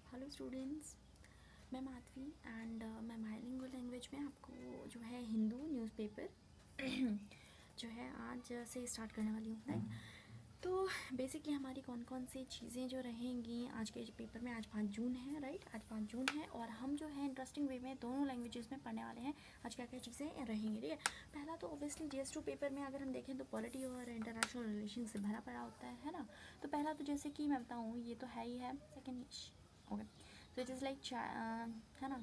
Hello students, मैं Madhavi and मैं bilingual language में आपको जो है हिंदू न्यूज़पेपर जो है आज से स्टार्ट करने वाली हूँ, राइट। तो बेसिकली हमारी कौन कौन सी चीज़ें जो रहेंगी आज के पेपर में, आज 5 जून है, राइट। आज 5 जून है और हम जो है इंटरेस्टिंग वे में दोनों लैंग्वेजेस में पढ़ने वाले हैं। आज क्या क्या चीज़ें रहेंगी, ठीक है। पहला तो ऑब्वियसली GS2 पेपर में अगर हम देखें तो पॉलिटी और इंटरनेशनल रिलेशन से भरा पड़ा होता है ना। तो पहला तो जैसे कि मैं बताऊँ, ये तो है ही है। सेकेंड ओके, तो इट इज़ लाइक है ना।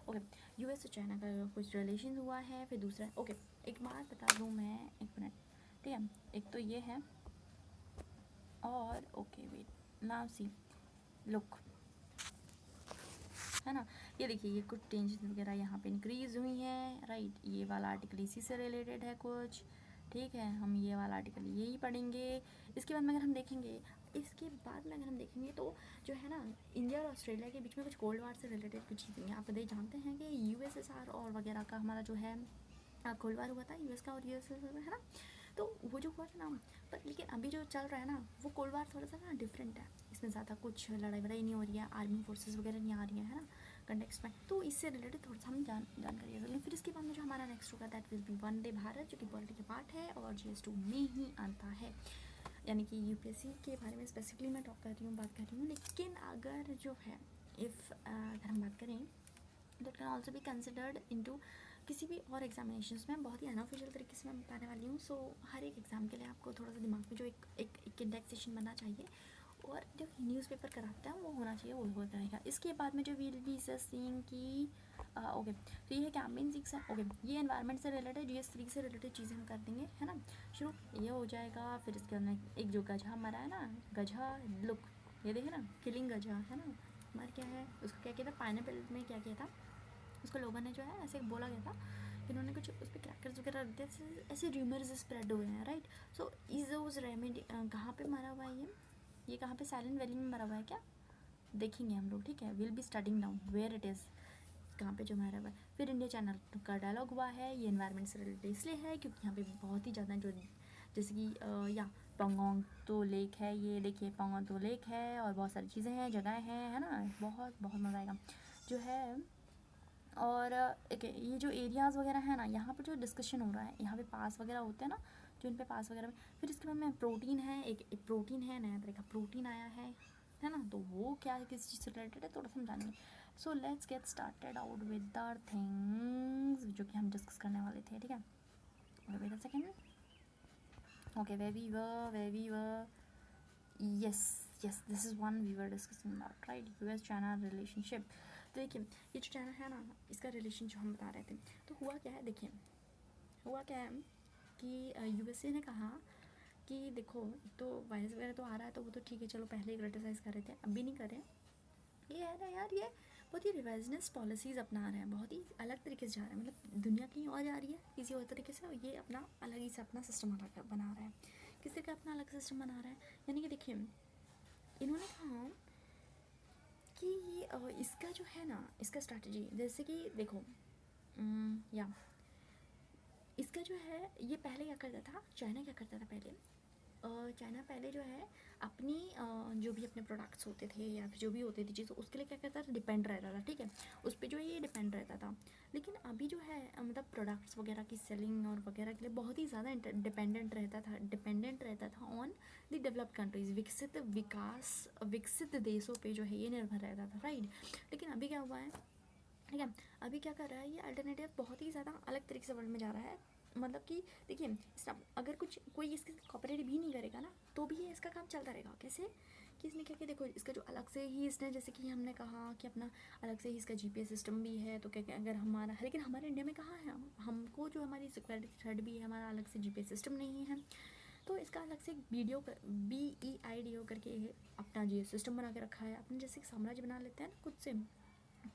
ओके, US और चाइना का कुछ रिलेशन हुआ है। फिर दूसरा ओके, एक बात बता दूँ मैं, एक मिनट, ठीक है। एक तो ये है और okay wait now see look, है ना। ये देखिए, ये कुछ टेंशन वगैरह यहाँ पे इंक्रीज हुई है, राइट। ये वाला आर्टिकल इसी से रिलेटेड है कुछ, ठीक है। हम ये वाला आर्टिकल यही पढ़ेंगे। इसके बाद में अगर हम देखेंगे, तो जो है ना, इंडिया और ऑस्ट्रेलिया के बीच में कुछ कोल्ड वार से रिलेटेड कुछ चीज़ें आप जानते हैं कि USSR और वगैरह का हमारा जो है कोल्ड वार हुआ था US का और USSR में, है ना। तो वो जो हुआ था ना, पर लेकिन अभी जो चल रहा है ना, वो कोल्ड वार थोड़ा सा ना डिफरेंट है। इसमें ज़्यादा कुछ लड़ाई वड़ाई नहीं हो रही है, आर्मी फोर्सेस वगैरह नहीं आ रही है ना कंटेक्स्ट में। तो इससे रिलेटेड थोड़ा सा हम जानकारी ले लें। फिर इसके बाद में जो हमारा नेक्स्ट होगा that will be Vande Bharat, जो कि पॉलिटी का पार्ट है और GS2 में ही आता है। यानी कि UPSC के बारे में स्पेसिफिकली मैं बात कर रही हूँ। लेकिन अगर जो है अगर हम बात करें, that can also be considered into किसी भी और एग्जामिनेशंस में। बहुत ही अनऑफिशियल तरीके से मैं बताने वाली हूँ। सो हर एक एग्ज़ाम के लिए आपको थोड़ा सा दिमाग में जो एक इंडेक्सेशन बनना चाहिए और जब न्यूज़पेपर कराते हैं वो होना चाहिए, वो हो जाएगा। इसके बाद में जो विल बी सीइंग की ओके, तो ये है कैंपेन 6 है। ओके, ये एनवायरनमेंट से रिलेटेड, GS3 से रिलेटेड चीज़ें हम कर देंगे, है ना। शुरू ये हो जाएगा। फिर इसके अंदर एक जो गधा मरा है ना, गधा लुक, ये देखे ना, किलिंग गधा, है ना। मर क्या है, उसको क्या किया था, पाइनएप्पल में क्या किया था, उसको लोगों ने जो है ऐसे बोला गया था कि इन्होंने कुछ उस पर क्रैकर्स वगैरह रख दिए, ऐसे र्यूमर्स स्प्रेड हुए हैं, राइट। सो इज उस रेमेडी कहाँ पे मरा हुआ है ये कहाँ पे साइलेंट वैली में मरा हुआ है क्या, देखेंगे हम लोग, ठीक है। Will be studying down where it is, कहाँ पे जो मरा हुआ है। फिर इंडिया चैनल का डायलॉग हुआ है। ये एनवायरनमेंट से रिलेटेड इसलिए है क्योंकि यहाँ पे बहुत ही ज़्यादा जो जैसे कि या पंगोंग तो लेक है, ये देखिए पंगोंग तो लेक है और बहुत सारी चीज़ें हैं, जगह हैं, है ना। बहुत बहुत मज़ा आएगा जो है। और ये जो एरियाज़ वगैरह है ना, यहाँ पर जो डिस्कशन हो रहा है, यहाँ पे पास वगैरह होते हैं ना, जो इन पे पास वगैरह में। फिर इसके बाद में प्रोटीन है, एक प्रोटीन है, नया तरह का प्रोटीन आया है ना। तो वो क्या है, किस चीज़ से रिलेटेड है, थोड़ा समझाएंगे। So let's get started out with the things जो कि हम डिस्कस करने वाले थे, ठीक है। Wait a second, okay, where we were, yes, this is one we were discussing about, right, US China relationship। तो देखिए, ये जो चाइना है ना, इसका रिलेशन जो हम बता रहे थे, तो हुआ क्या है, देखिए हुआ क्या है कि USA ने कहा कि देखो, तो वायरस वगैरह तो आ रहा है, तो वो तो ठीक है, चलो पहले ही क्रिटिसाइज़ कर रहे थे, अब भी नहीं करें। ये है ना यार, ये बहुत ही रिवाइजनेस पॉलिसीज़ अपना रहे हैं, बहुत ही अलग तरीके से जा रहे हैं। मतलब दुनिया कहीं और जा रही है किसी और तरीके से, और ये अपना अलग ही से अपना सिस्टम अलग बना रहा है, किसी का अपना अलग सिस्टम बना रहा है। यानी कि देखिए, इन्होंने कहा कि इसका जो है ना, इसका स्ट्रैटेजी, जैसे कि देखो या इसका जो है, ये पहले क्या करता था, चाइना क्या करता था पहले, चाइना पहले जो है अपनी जो भी अपने प्रोडक्ट्स होते थे या फिर जो भी होती थी चीज़, उसके लिए क्या करता था, डिपेंड रहता था, ठीक है। उस पर जो है ये डिपेंड रहता था। लेकिन अभी जो है मतलब प्रोडक्ट्स वगैरह की सेलिंग और वगैरह के लिए बहुत ही ज़्यादा डिपेंडेंट रहता था ऑन द डेवलप्ड कंट्रीज़, विकसित देशों पे जो है ये निर्भर रहता था, राइट। लेकिन अभी क्या हुआ है, ठीक है, अभी क्या कर रहा है, ये अल्टरनेटिव बहुत ही ज़्यादा अलग तरीके से वर्ल्ड में जा रहा है। मतलब कि देखिए, अगर कोई इसके कॉपरेट भी नहीं करेगा ना, तो भी ये इसका काम चलता रहेगा। कैसे कि इसने क्या किया, देखो इसका जो अलग से ही इसने, जैसे कि हमने कहा कि अपना अलग से ही इसका GPS सिस्टम भी है। तो क्या अगर हमारा, लेकिन हमारे इंडिया में कहाँ है, हमको जो हमारी सिक्योरिटी थ्रेड भी है, हमारा अलग से GPS सिस्टम नहीं है। तो इसका अलग से BEIDO करके अपना GS सिस्टम बना के रखा है। अपने जैसे साम्राज्य बना लेते हैं ना खुद से,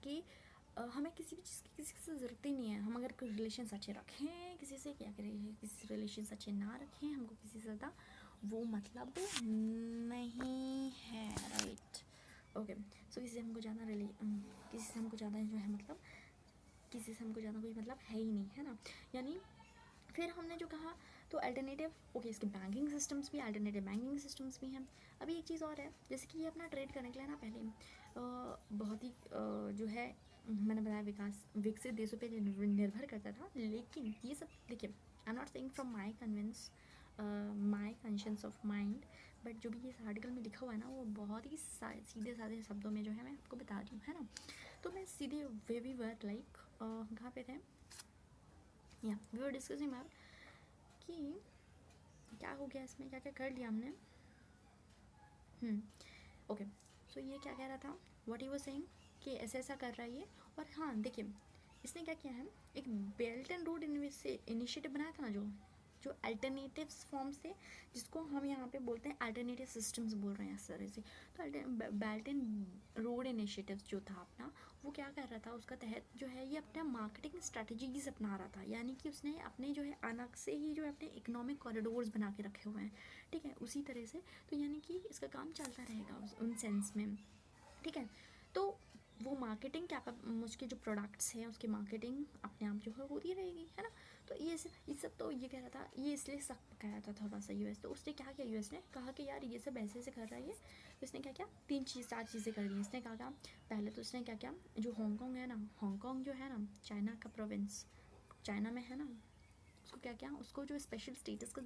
कि हमें किसी भी चीज़ की किसी से ज़रूरत ही नहीं है। हम अगर कोई रिलेशन अच्छे रखें किसी से, क्या करें, किसी से रिलेशन अच्छे ना रखें, हमको किसी से ज़्यादा वो मतलब नहीं है, राइट। ओके, सो किसी से हमको ज़्यादा किसी से हमको ज़्यादा जो है मतलब, किसी से हमको ज़्यादा कोई मतलब है ही नहीं, है ना। यानी फिर हमने जो कहा तो अल्टरनेटिव ओके, इसके बैंकिंग सिस्टम्स भी, अल्टरनेटिव बैंकिंग सिस्टम्स भी हैं। अभी एक चीज़ और है, जैसे कि ये अपना ट्रेड करने के लिए ना पहले बहुत ही जो है मैंने बताया विकसित देशों पे निर्भर करता था। लेकिन ये सब देखिए, I am not saying from my conscience of mind, but जो भी इस आर्टिकल में लिखा हुआ है ना, वो बहुत ही सीधे साधे शब्दों में जो है मैं आपको बता रही हूँ, है ना। तो मैं सीधे वे वी वर लाइक कहाँ पे थे, या वी वर डिस्कसिंग अबाउट कि क्या हो गया इसमें, क्या क्या कर लिया हमने। ओके, सो ये क्या कह रहा था, व्हाट ही वाज सेइंग कि ऐसा ऐसा कर रहा है ये। और हाँ देखिए, इसने क्या किया है, एक बेल्ट एंड रोड इनिशिएटिव बनाया था ना, जो अल्टरनेटिव्स फॉर्म्स थे, जिसको हम यहाँ पे बोलते हैं अल्टरनेटिव सिस्टम्स बोल रहे हैं इस तरह से। तो बेल्ट एंड रोड इनिशिएटिव्स जो था अपना, वो क्या कर रहा था, उसका तहत जो है ये अपना मार्केटिंग स्ट्रेटजीज अपना रहा था। यानी कि उसने अपने जो है अलग से ही जो है अपने इकोनॉमिक कॉरिडोर्स बना के रखे हुए हैं, ठीक है, उसी तरह से। तो यानी कि इसका काम चलता रहेगा उन सेंस में, ठीक है। तो वो मार्केटिंग क्या, उसके जो प्रोडक्ट्स हैं उसकी मार्केटिंग अपने आप जो है होती रहेगी, है ना। तो ये सब तो ये कह रहा था, ये इसलिए सख्त कह रहा था थोड़ा सा यूएस। तो उसने क्या किया, यूएस ने कहा कि यार ये सब ऐसे ऐसे कर रहा है ये। तो इसने क्या किया, 4 चीज़ें कर दी इसने। कहा पहले तो इसने क्या किया, जो हांगकांग है ना, हांगकांग जो है ना चाइना का प्रोविंस, चाइना में है ना, उसको क्या किया, उसको जो स्पेशल स्टेटस का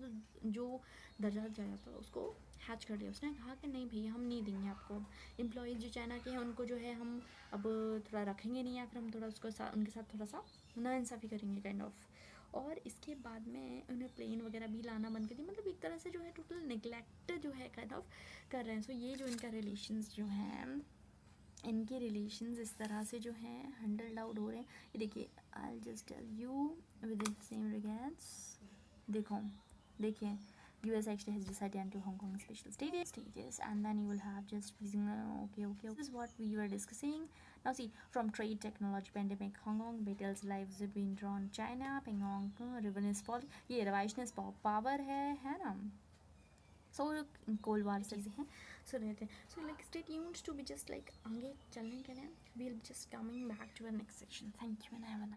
जो दर्जा दिया जाता है उसको हैच कर दिया। उसने कहा कि नहीं भैया, हम नहीं देंगे आपको। एम्प्लॉयज़ जो चाइना के हैं उनको जो है हम अब थोड़ा रखेंगे नहीं, या फिर हम थोड़ा उसको उनके साथ थोड़ा सा नाइंसाफ़ी करेंगे काइंड ऑफ। और इसके बाद में उन्हें प्लेन वगैरह भी लाना बंद कर दिया। मतलब एक तरह से जो है टोटल निगलेक्ट जो है काइंड ऑफ कर रहे हैं। सो ये जो इनका रिलेशंस जो हैं, इनके रिलेशंस इस तरह से जो हैं हैंडल्ड आउट हो रहे हैं। ये देखिए, I just tell you with the same regards, देखिए US actually has decided to Hong Kong special status, and then you will have just pleasing okay. This is what we were discussing. Now see, from trade, technology, pandemic, Hong Kong battles, lives have been drawn China, Pengong, revenue policy, ये revisionist power है ना। So cold war चीज़ें हैं, सो रहते हैं। So like stay tuned to be just like आगे चलने के लिए we will just coming back to our next section. Thank you and have a